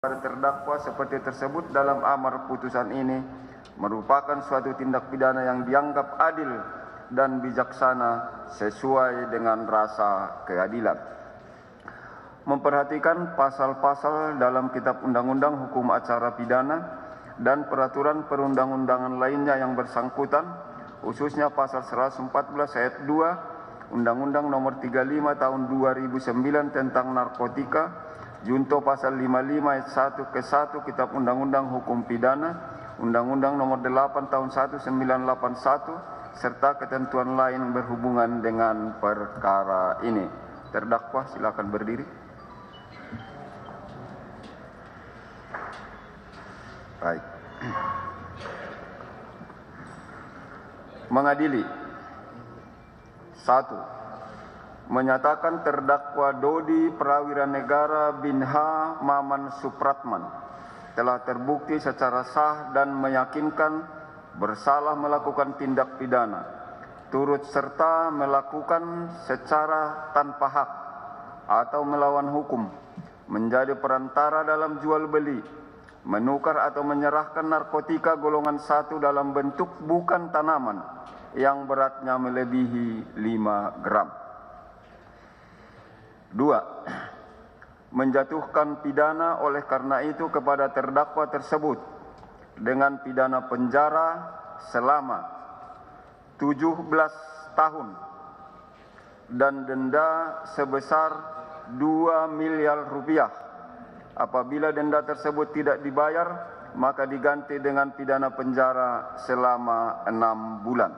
Para terdakwa seperti tersebut dalam amar putusan ini merupakan suatu tindak pidana yang dianggap adil dan bijaksana sesuai dengan rasa keadilan. Memperhatikan pasal-pasal dalam Kitab Undang-Undang Hukum Acara Pidana dan peraturan perundang-undangan lainnya yang bersangkutan, khususnya pasal 114 ayat 2 Undang-Undang Nomor 35 Tahun 2009 tentang narkotika, junto pasal 55 ayat 1 ke 1 Kitab Undang-Undang Hukum Pidana, Undang-Undang Nomor 8 Tahun 1981, serta ketentuan lain berhubungan dengan perkara ini. Terdakwa silakan berdiri. Baik. Mengadili. 1. Menyatakan terdakwa Dodi Prawira Negara bin H. Maman Supratman telah terbukti secara sah dan meyakinkan bersalah melakukan tindak pidana, turut serta melakukan secara tanpa hak atau melawan hukum, menjadi perantara dalam jual beli, menukar atau menyerahkan narkotika golongan 1 dalam bentuk bukan tanaman yang beratnya melebihi 5 gram. 2. Menjatuhkan pidana oleh karena itu kepada terdakwa tersebut dengan pidana penjara selama 17 tahun dan denda sebesar 2 miliar rupiah. Apabila denda tersebut tidak dibayar, maka diganti dengan pidana penjara selama 6 bulan.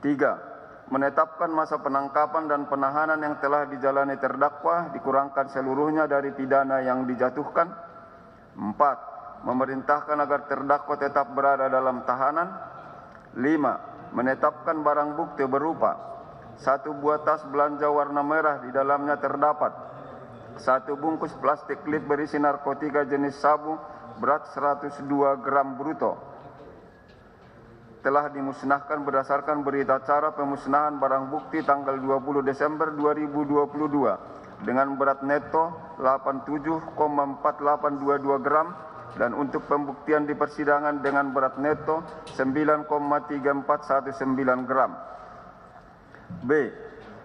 3. Menetapkan masa penangkapan dan penahanan yang telah dijalani terdakwa dikurangkan seluruhnya dari pidana yang dijatuhkan. 4. Memerintahkan agar terdakwa tetap berada dalam tahanan. 5. Menetapkan barang bukti berupa 1 buah tas belanja warna merah, di dalamnya terdapat 1 bungkus plastik klip berisi narkotika jenis sabu berat 102 gram bruto, telah dimusnahkan berdasarkan berita acara pemusnahan barang bukti tanggal 20 Desember 2022 dengan berat neto 87,4822 gram dan untuk pembuktian di persidangan dengan berat neto 9,3419 gram. B.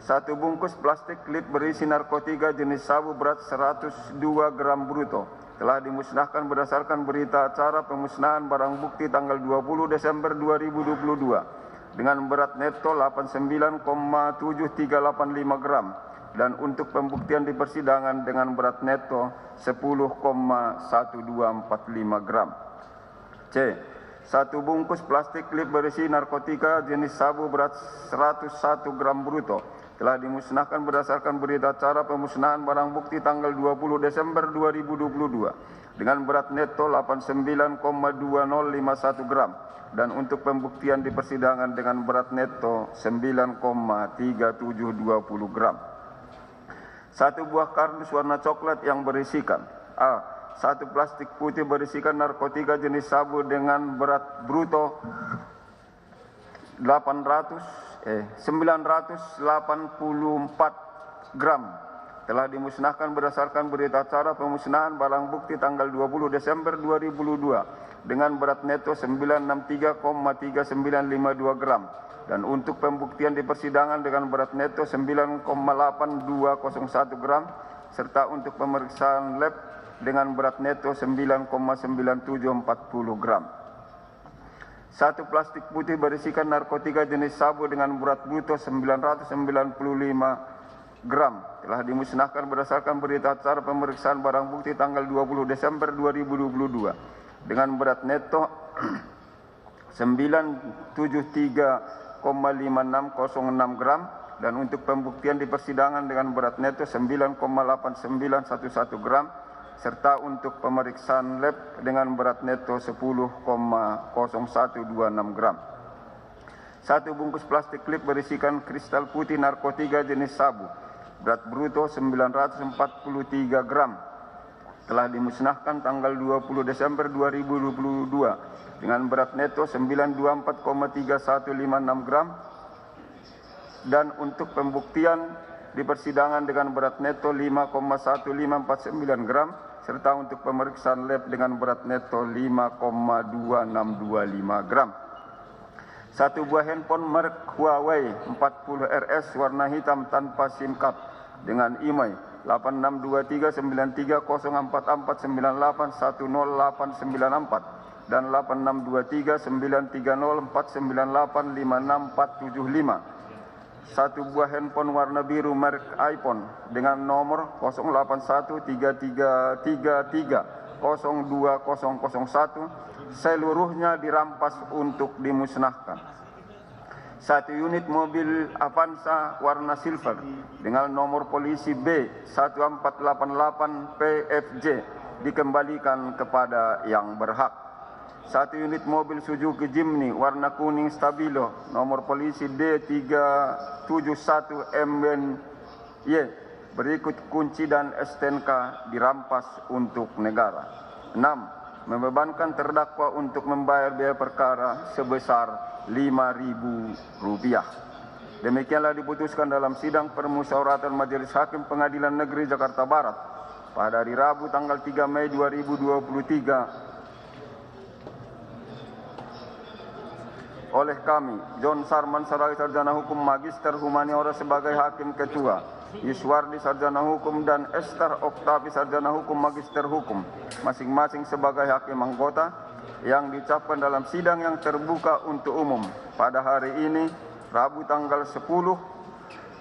1 bungkus plastik klip berisi narkotika jenis sabu berat 102 gram bruto telah dimusnahkan berdasarkan berita acara pemusnahan barang bukti tanggal 20 Desember 2022 dengan berat neto 89,7385 gram dan untuk pembuktian di persidangan dengan berat neto 10,1245 gram. C. 1 bungkus plastik klip berisi narkotika jenis sabu berat 101 gram bruto telah dimusnahkan berdasarkan berita acara pemusnahan barang bukti tanggal 20 Desember 2022 dengan berat neto 89,2051 gram dan untuk pembuktian di persidangan dengan berat neto 9,3720 gram. 1 buah kardus warna coklat yang berisikan A. 1 plastik putih berisikan narkotika jenis sabu dengan berat bruto 984 gram telah dimusnahkan berdasarkan berita acara pemusnahan barang bukti tanggal 20 Desember 2022 dengan berat neto 963,3952 gram dan untuk pembuktian di persidangan dengan berat neto 9,8201 gram serta untuk pemeriksaan lab dengan berat neto 9,9740 gram. 1 plastik putih berisikan narkotika jenis sabu dengan berat bruto 995 gram telah dimusnahkan berdasarkan berita acara pemeriksaan barang bukti tanggal 20 Desember 2022 dengan berat neto 973,5606 gram dan untuk pembuktian di persidangan dengan berat neto 9,8911 gram serta untuk pemeriksaan lab dengan berat neto 10,0126 gram. 1 bungkus plastik klip berisikan kristal putih narkotika jenis sabu, berat bruto 943 gram, telah dimusnahkan tanggal 20 Desember 2022 dengan berat neto 924,3156 gram dan untuk pembuktian di persidangan dengan berat neto 5,1549 gram serta untuk pemeriksaan lab dengan berat neto 5,2625 gram. 1 buah handphone merek Huawei 40 RS warna hitam tanpa SIM card dengan email 8623930449810894 dan 86239304985675. 1 buah handphone warna biru merek iPhone dengan nomor 081333020001 seluruhnya dirampas untuk dimusnahkan. 1 unit mobil Avanza warna silver dengan nomor polisi B1488 PFJ dikembalikan kepada yang berhak. 1 unit mobil Suzuki Jimny warna kuning stabilo nomor polisi D371MNY berikut kunci dan STNK dirampas untuk negara. 6. Membebankan terdakwa untuk membayar biaya perkara sebesar Rp5.000. Demikianlah diputuskan dalam sidang permusyawaratan Majelis Hakim Pengadilan Negeri Jakarta Barat pada hari Rabu tanggal 3 Mei 2023 oleh kami, John Sarman Sarai Sarjana Hukum Magister Humaniora sebagai Hakim Ketua, Yuswardi Sarjana Hukum dan Esther Oktavi Sarjana Hukum Magister Hukum, masing-masing sebagai Hakim Anggota, yang diucapkan dalam sidang yang terbuka untuk umum pada hari ini, Rabu tanggal 10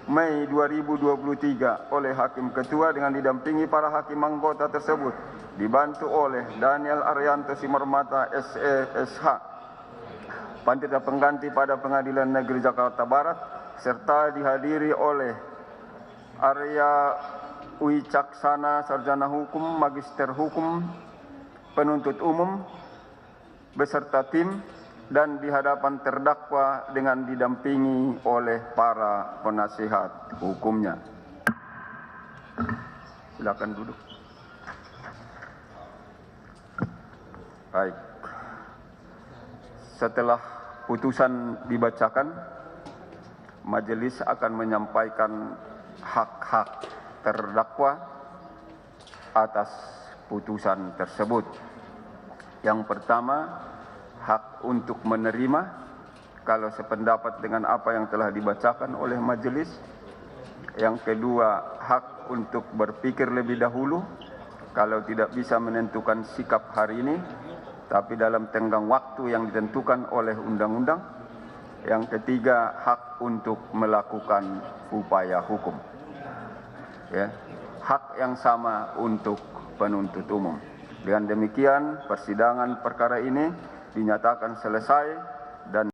Mei 2023 oleh Hakim Ketua dengan didampingi para Hakim Anggota tersebut, dibantu oleh Daniel Arianto Simarmata SE.SH, Panitia Pengganti pada Pengadilan Negeri Jakarta Barat, serta dihadiri oleh Arya Wicaksana Sarjana Hukum, Magister Hukum, Penuntut Umum, beserta tim, dan di hadapan terdakwa dengan didampingi oleh para penasihat hukumnya. Silakan duduk. Baik. Setelah putusan dibacakan, majelis akan menyampaikan hak-hak terdakwa atas putusan tersebut. Yang pertama, hak untuk menerima kalau sependapat dengan apa yang telah dibacakan oleh majelis. Yang kedua, hak untuk berpikir lebih dahulu kalau tidak bisa menentukan sikap hari ini, tapi dalam tenggang waktu yang ditentukan oleh undang-undang. Yang ketiga, hak untuk melakukan upaya hukum. Ya, hak yang sama untuk penuntut umum. Dengan demikian, persidangan perkara ini dinyatakan selesai dan